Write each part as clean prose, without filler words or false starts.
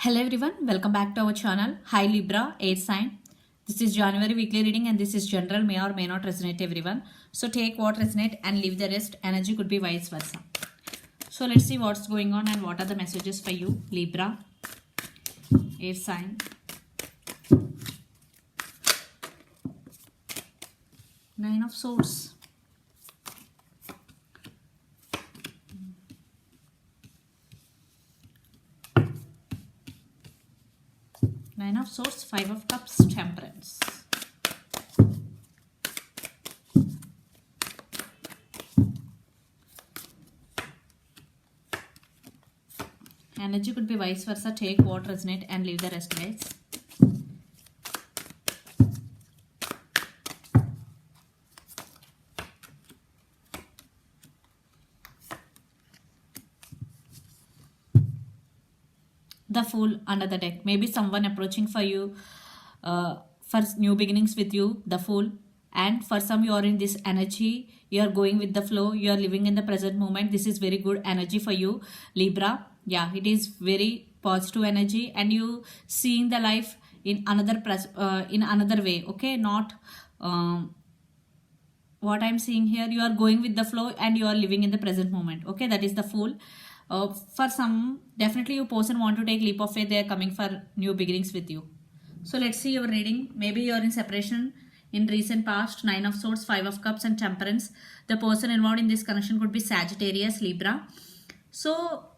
Hello everyone, welcome back to our channel. Hi Libra, air sign. This is January weekly reading and this is general, may or may not resonate everyone. So take what resonate and leave the rest. Energy could be vice versa. So let's see what's going on and what are the messages for you. Libra, air sign. Nine of Swords. Nine of Swords, Five of Cups, Temperance. Energy could be vice versa. Take what resonate and leave the rest, guys. The Fool under the deck. Maybe someone approaching for you for new beginnings with you, the Fool. And for some, you are in this energy, you are going with the flow, you are living in the present moment. This is very good energy for you, Libra. Yeah, it is very positive energy and you seeing the life in another way. Okay, not what I'm seeing here, you are going with the flow and you are living in the present moment. Okay, that is the Fool. For some, definitely your person want to take leap of faith. They are coming for new beginnings with you. So let's see your reading. Maybe you are in separation in recent past. Nine of Swords, Five of Cups and Temperance. The person involved in this connection could be Sagittarius, Libra. So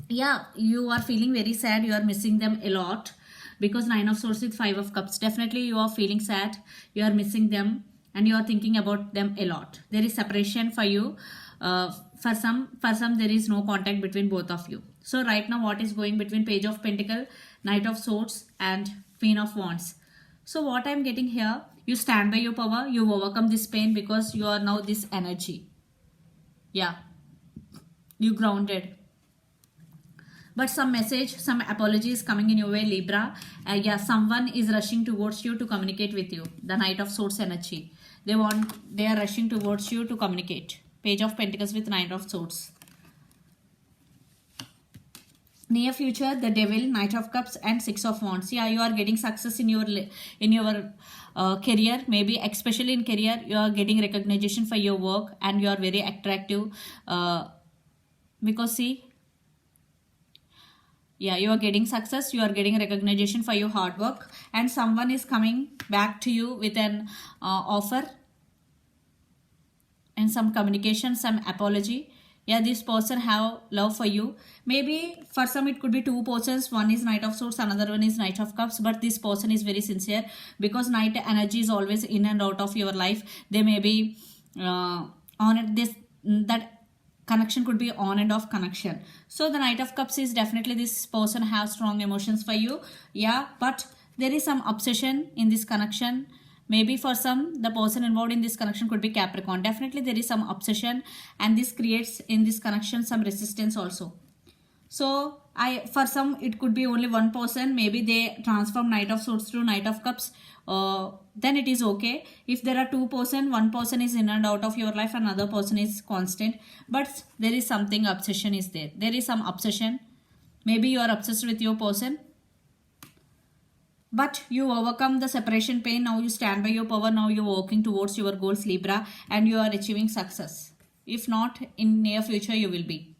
yeah, you are feeling very sad. You are missing them a lot because Nine of Swords with Five of Cups. Definitely you are feeling sad. You are missing them and you are thinking about them a lot. There is separation for you. For some there is no contact between both of you. So right now what is going between Page of Pentacle, Knight of Swords and Queen of Wands. So what I'm getting here, you stand by your power, you overcome this pain because you are now this energy. Yeah, you grounded. But some message, some apology is coming in your way, Libra. Yeah, someone is rushing towards you to communicate with you. The Knight of Swords energy. They are rushing towards you to communicate. Page of Pentacles with Knight of Swords. Near future, the Devil, Knight of Cups and Six of Wands. Yeah, you are getting success in your career. Maybe especially in career, you are getting recognition for your work and you are very attractive. Because see, yeah, you are getting success, you are getting recognition for your hard work and someone is coming back to you with an offer and some communication, some apology. Yeah, this person have love for you. Maybe for some it could be two persons. One is Knight of Swords, another one is Knight of Cups. But this person is very sincere because Knight energy is always in and out of your life. They may be on this, that connection could be on and off connection. So the Knight of Cups is definitely this person has strong emotions for you. Yeah, but there is some obsession in this connection. Maybe for some, the person involved in this connection could be Capricorn. Definitely there is some obsession and this creates in this connection some resistance also. So for some it could be only one person. Maybe they transform Knight of Swords to Knight of Cups. Then it is okay. If there are two person, one person is in and out of your life, another person is constant. But there is something obsession is there. There is some obsession. Maybe you are obsessed with your person. But you overcome the separation pain. Now you stand by your power. Now you are working towards your goals, Libra, and you are achieving success. If not, in near future you will be.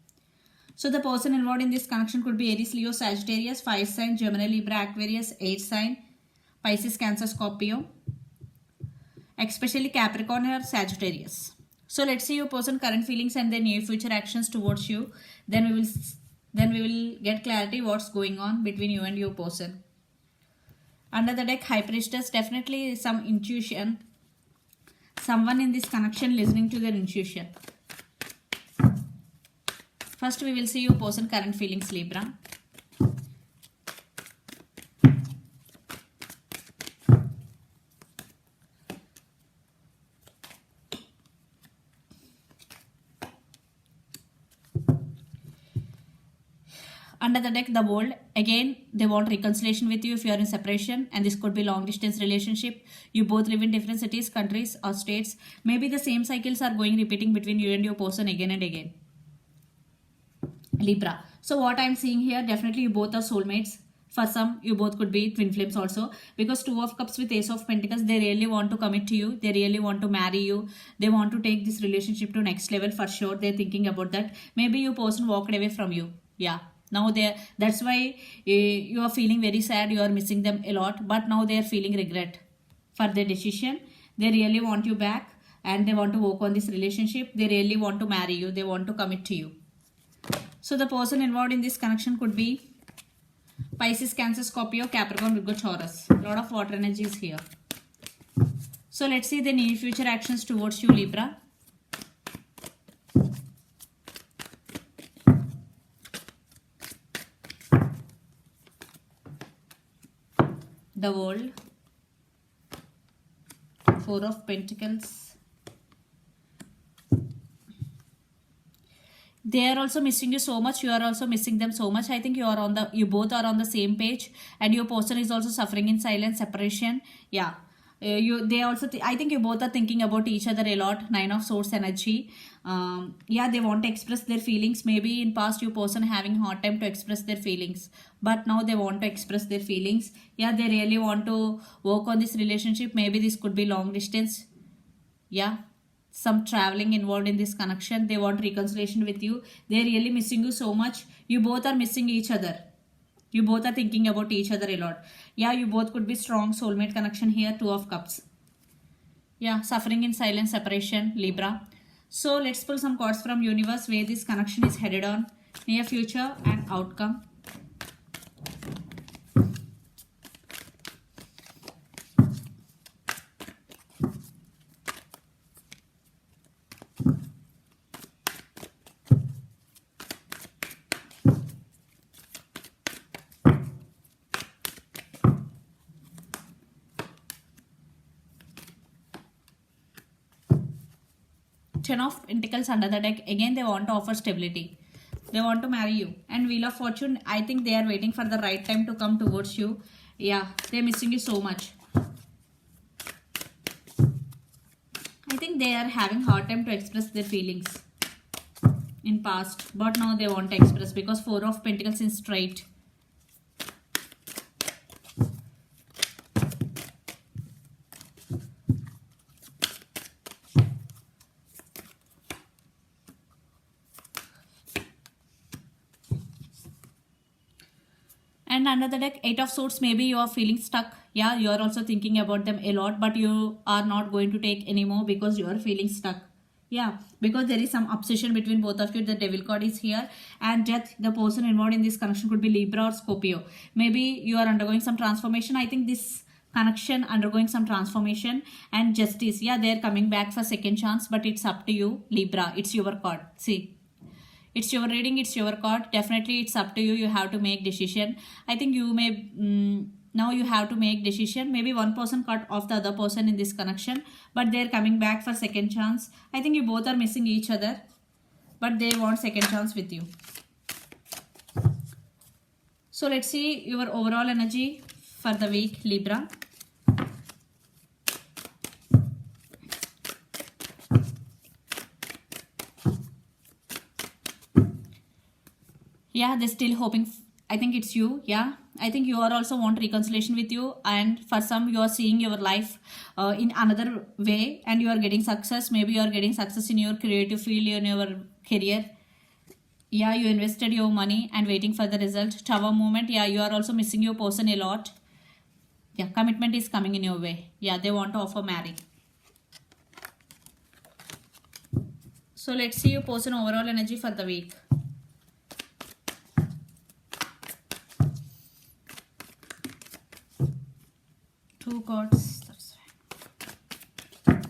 So the person involved in this connection could be Aries, Leo, Sagittarius, Fire sign, Gemini, Libra, Aquarius, Air sign, Pisces, Cancer, Scorpio, especially Capricorn or Sagittarius. So let's see your person current feelings and their near future actions towards you. Then we will get clarity what's going on between you and your person. Under the deck, High Priestess, definitely some intuition. Someone in this connection listening to their intuition. First, we will see your person current feelings, Libra. Under the deck, the World. Again, they want reconciliation with you if you are in separation, and this could be long distance relationship. You both live in different cities, countries or states. Maybe the same cycles are repeating between you and your person again and again. Libra. So what I'm seeing here, definitely you both are soulmates. For some, you both could be twin flames also, because Two of Cups with Ace of Pentacles, they really want to commit to you. They really want to marry you. They want to take this relationship to next level for sure. They're thinking about that. Maybe your person walked away from you. Yeah. Now that's why you are feeling very sad. You are missing them a lot. But now they are feeling regret for their decision. They really want you back and they want to work on this relationship. They really want to marry you. They want to commit to you. So the person involved in this connection could be Pisces, Cancer, Scorpio, Capricorn, Virgo, Taurus. A lot of water energy is here. So let's see the near future actions towards you, Libra. The World. Four of Pentacles. They are also missing you so much. You are also missing them so much. I think you both are on the same page, and your person is also suffering in silent separation. Yeah. I think you both are thinking about each other a lot. Nine of Swords energy. Yeah, they want to express their feelings. Maybe in past your person having hard time to express their feelings, but now they want to express their feelings. Yeah, they really want to work on this relationship. Maybe this could be long distance. Yeah, some traveling involved in this connection. They want reconciliation with you. They're really missing you so much. You both are missing each other. You both are thinking about each other a lot. Yeah, you both could be strong soulmate connection here. Two of Cups. Yeah, suffering in silent separation, Libra. So let's pull some cards from universe where this connection is headed on. Near future and outcome. Ten of Pentacles under the deck. Again, they want to offer stability. They want to marry you. And Wheel of Fortune, I think they are waiting for the right time to come towards you. Yeah, they're missing you so much. I think they are having hard time to express their feelings in past. But now they want to express because Four of Pentacles in straight. And under the deck, Eight of Swords, maybe you are feeling stuck. Yeah, you are also thinking about them a lot, but you are not going to take anymore because you are feeling stuck. Yeah, because there is some obsession between both of you. The Devil card is here. And Death, the person involved in this connection could be Libra or Scorpio. Maybe you are undergoing some transformation. I think this connection undergoing some transformation. And Justice, yeah, they are coming back for second chance, but it's up to you, Libra. It's your card. See. It's your reading, it's your card. Definitely it's up to you. You have to make decision. I think you may now you have to make decision. Maybe one person cut off the other person in this connection, but they're coming back for second chance. I think you both are missing each other, but they want second chance with you. So let's see your overall energy for the week, Libra. Yeah, they're still hoping. I think it's you. Yeah, I think you are also want reconciliation with you, and for some you are seeing your life in another way and you are getting success. Maybe you are getting success in your creative field, in your career. Yeah, you invested your money and waiting for the result. Tower movement. Yeah, you are also missing your person a lot. Yeah, commitment is coming in your way. Yeah, they want to offer marriage. So let's see your person overall energy for the week. Two cards. That's right.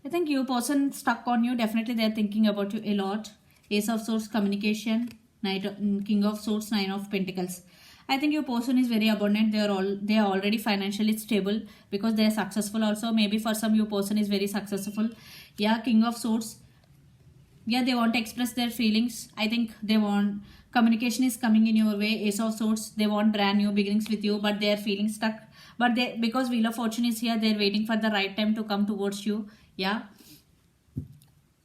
I think your person stuck on you. Definitely they are thinking about you a lot. Ace of Swords, communication. King of Swords, Nine of Pentacles. I think your person is very abundant. They are already financially stable because they are successful also. Maybe for some your person is very successful. Yeah, King of Swords. Yeah, they want to express their feelings. I think they want communication is coming in your way. Ace of Swords, they want brand new beginnings with you, but they are feeling stuck. But because Wheel of Fortune is here, they're waiting for the right time to come towards you. Yeah.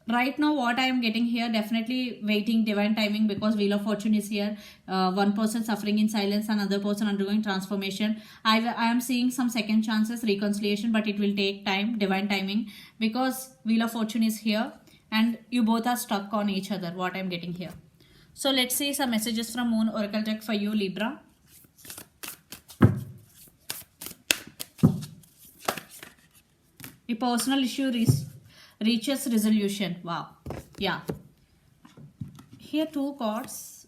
Right now what I am getting here, definitely waiting divine timing, because wheel of fortune is here. One person suffering in silence, another person undergoing transformation. I am seeing some second chances, reconciliation, but it will take time, divine timing, because wheel of fortune is here and you both are stuck on each other, what I'm getting here. So let's see some messages from Moon Oracle deck for you, Libra. A personal issue reaches resolution. Wow. Yeah. Here two cards.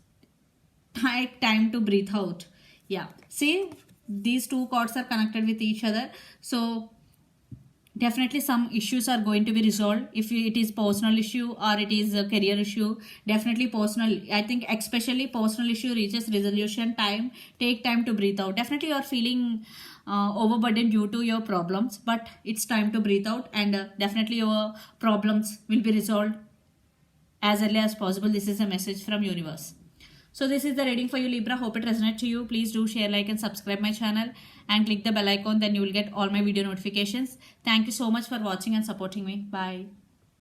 Take time to breathe out. Yeah. See, these two cards are connected with each other. So definitely some issues are going to be resolved. If it is personal issue or it is a career issue, definitely personal. I think especially personal issue reaches resolution. Take time to breathe out. Definitely you are feeling overburdened due to your problems, but it's time to breathe out, and definitely your problems will be resolved as early as possible. This is a message from universe. So this is the reading for you, Libra. Hope it resonates to you. Please do share, like and subscribe my channel and click the bell icon. Then you will get all my video notifications. Thank you so much for watching and supporting me. Bye.